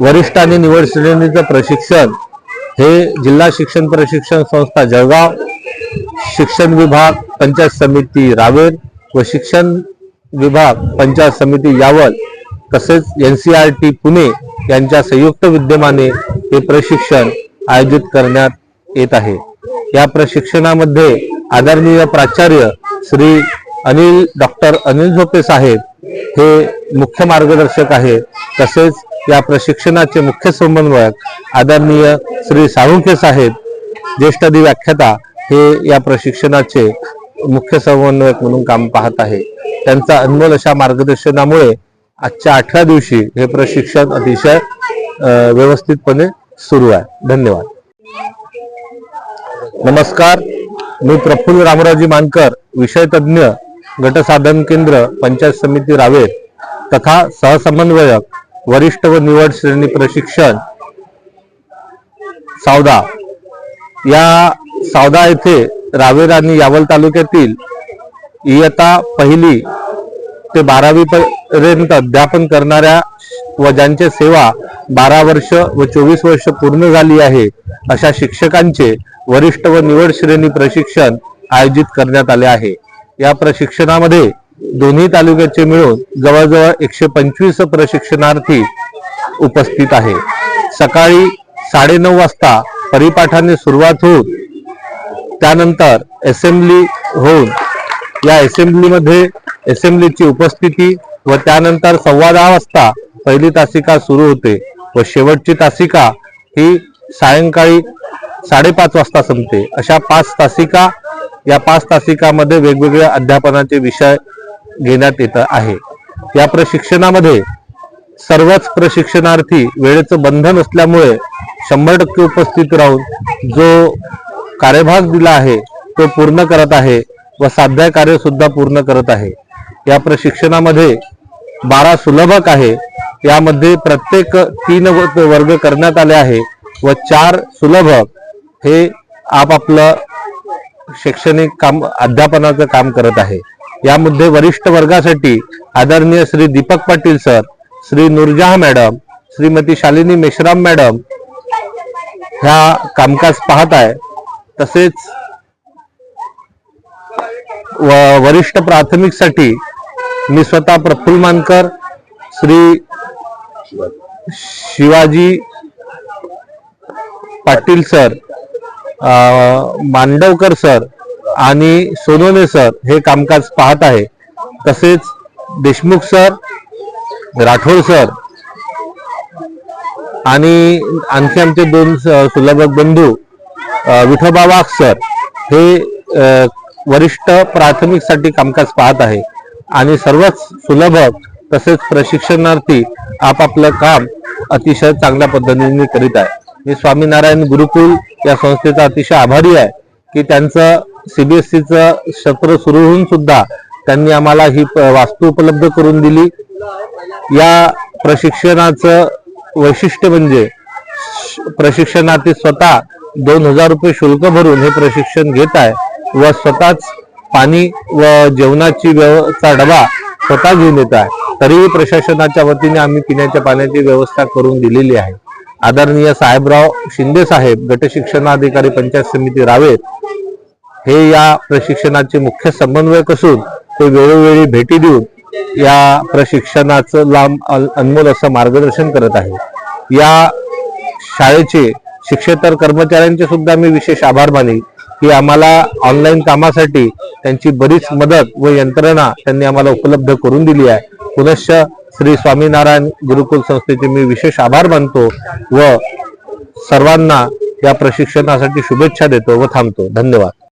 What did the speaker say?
वरिष्ठ आणि निवड श्रेणीचं प्रशिक्षण हे जिल्हा शिक्षण प्रशिक्षण संस्था जळगाव, शिक्षण विभाग पंचायत समिती रावेर व शिक्षण विभाग पंचायत समिती यावल तसेच NCERT पुणे यांच्या संयुक्त विद्यमाने हे प्रशिक्षण आयोजित करण्यात येत आहे। या प्रशिक्षणामध्ये आदरणीय प्राचार्य श्री डॉक्टर अनिल झोपे साहेब हे मुख्य मार्गदर्शक आहे। तसेच या प्रशिक्षणाचे मुख्य समन्वयक आदरणीय श्री साळुंखे साहेब ज्येष्ठ व्याख्याता हे या प्रशिक्षणाचे मुख्य समन्वयक म्हणून काम पाहत आहे। त्यांचा अनमोल अशा मार्गदर्शनामुळे आजच्या 8व्या दिवशी हे प्रशिक्षण अतिशय व्यवस्थितपणे सुरू आहे। धन्यवाद। नमस्कार, मी प्रफुल्ल रामरावजी मानकर, विषय तज्ञ, गट साधन केंद्र, पंचायत समिती रावेर तथा सहसमन्वयक, वरिष्ठ व निवड श्रेणी प्रशिक्षण सावदा। या सावदा येथे रावेर आणि यावल तालुक्यातील इयत्ता 1ली ते 12वी पर्यंत अध्यापन करणाऱ्या व ज्यांचे सेवा 12 वर्ष व 24 वर्ष पूर्ण झाली आहे अशा शिक्षकांचे वरिष्ठ व निवड श्रेणी प्रशिक्षण आयोजित करण्यात आले आहे। या प्रशिक्षणामध्ये दोन्ही तालुक्याचे मिळून जवळजवळ 125 प्रशिक्षणार्थी उपस्थित आहे। सकाळी 9:30 वाजता परिपाठाने सुरुवात होऊन त्यानंतर असेंब्ली होऊन या असेंब्लीची उपस्थिती व त्यानंतर 10:15 वाजता पहिली तासिका सुरू होते व शेवटची तासिका ही सायंकाळी 5:30 वाजता संपते। अशा 5 तासिका, या 5 तासिकामध्ये वेगवेगळ्या अध्यापनाचे विषय घेण्यात येत आहे। या प्रशिक्षणामध्ये सर्वच प्रशिक्षणार्थी वेळेचं बंधन असल्यामुळे 100% उपस्थित राहून जो कार्यभाग दिला आहे तो पूर्ण करत आहे व साध्य कार्य सुद्धा पूर्ण करत आहे। या प्रशिक्षणामध्ये 12 सुलभक आहे। यामध्ये प्रत्येक 3 वर्ग करण्यात आले आहे व 4 सुलभक हे आपापलं शैक्षणिक काम अध्यापनाचं काम करत आहे। यामध्ये वरिष्ठ वर्गासाठी आदरणीय Shri Deepak Patil sir, Shri Noorjahan madam, Shrimati Shalini Meshram madam ह्या कामकाज पाहत आहे। तसेच वरिष्ठ प्राथमिक साठी मी स्वतः प्रफुल्ल मानकर, श्री शिवाजी पाटील सर, मांडवकर सर आणि सोनोने सर हे कामकाज पाहत आहे। तसेच देशमुख सर, राठोड सर आणि आणखी आमचे 2 सुलभक बंधू विठोबा वाघ सर हे वरिष्ठ प्राथमिक साठी कामकाज पाहत आहे आणि सर्वच सुलभक तसेच प्रशिक्षणार्थी आपापलं काम अतिशय चांगल्या पद्धतीने करीत आहे। मी स्वामीनारायण गुरुकुल या संस्थेचा अतिशय आभारी आहे की त्यांचं CBSEचं सत्र सुरू होऊन सुद्धा त्यांनी आम्हाला ही वास्तू उपलब्ध करून दिली। या प्रशिक्षणाचं वैशिष्ट्य म्हणजे प्रशिक्षणार्थी स्वतः 2000 रुपये शुल्क भरून हे प्रशिक्षण घेत आहे व स्वतःच पाणी व जेवणाची व्यवस्था डबा स्वतः घेऊन येत आहे। तरीही प्रशासनाच्या वतीने आम्ही पिण्याच्या पाण्याची व्यवस्था करून दिलेली आहे। आदरणीय साहेबराव शिंदे साहेब, गट शिक्षणाधिकारी, पंचायत समिती रावेर हे या प्रशिक्षणाचे मुख्य समन्वयक असून ते वेळोवेळी भेटी देऊन या प्रशिक्षणाचं अनमोल असं मार्गदर्शन करत आहे। या शाळेचे शिक्षेतर कर्मचाऱ्यांचे सुद्धा मी विशेष आभार मानेन की आम्हाला ऑनलाईन कामासाठी त्यांची बरीच मदत व यंत्रणा त्यांनी आम्हाला उपलब्ध करून दिली आहे। पुनश्च श्री स्वामीनारायण गुरुकुल संस्थेचे मी विशेष आभार मानतो व सर्वांना या प्रशिक्षणासाठी शुभेच्छा देतो व थांबतो। धन्यवाद।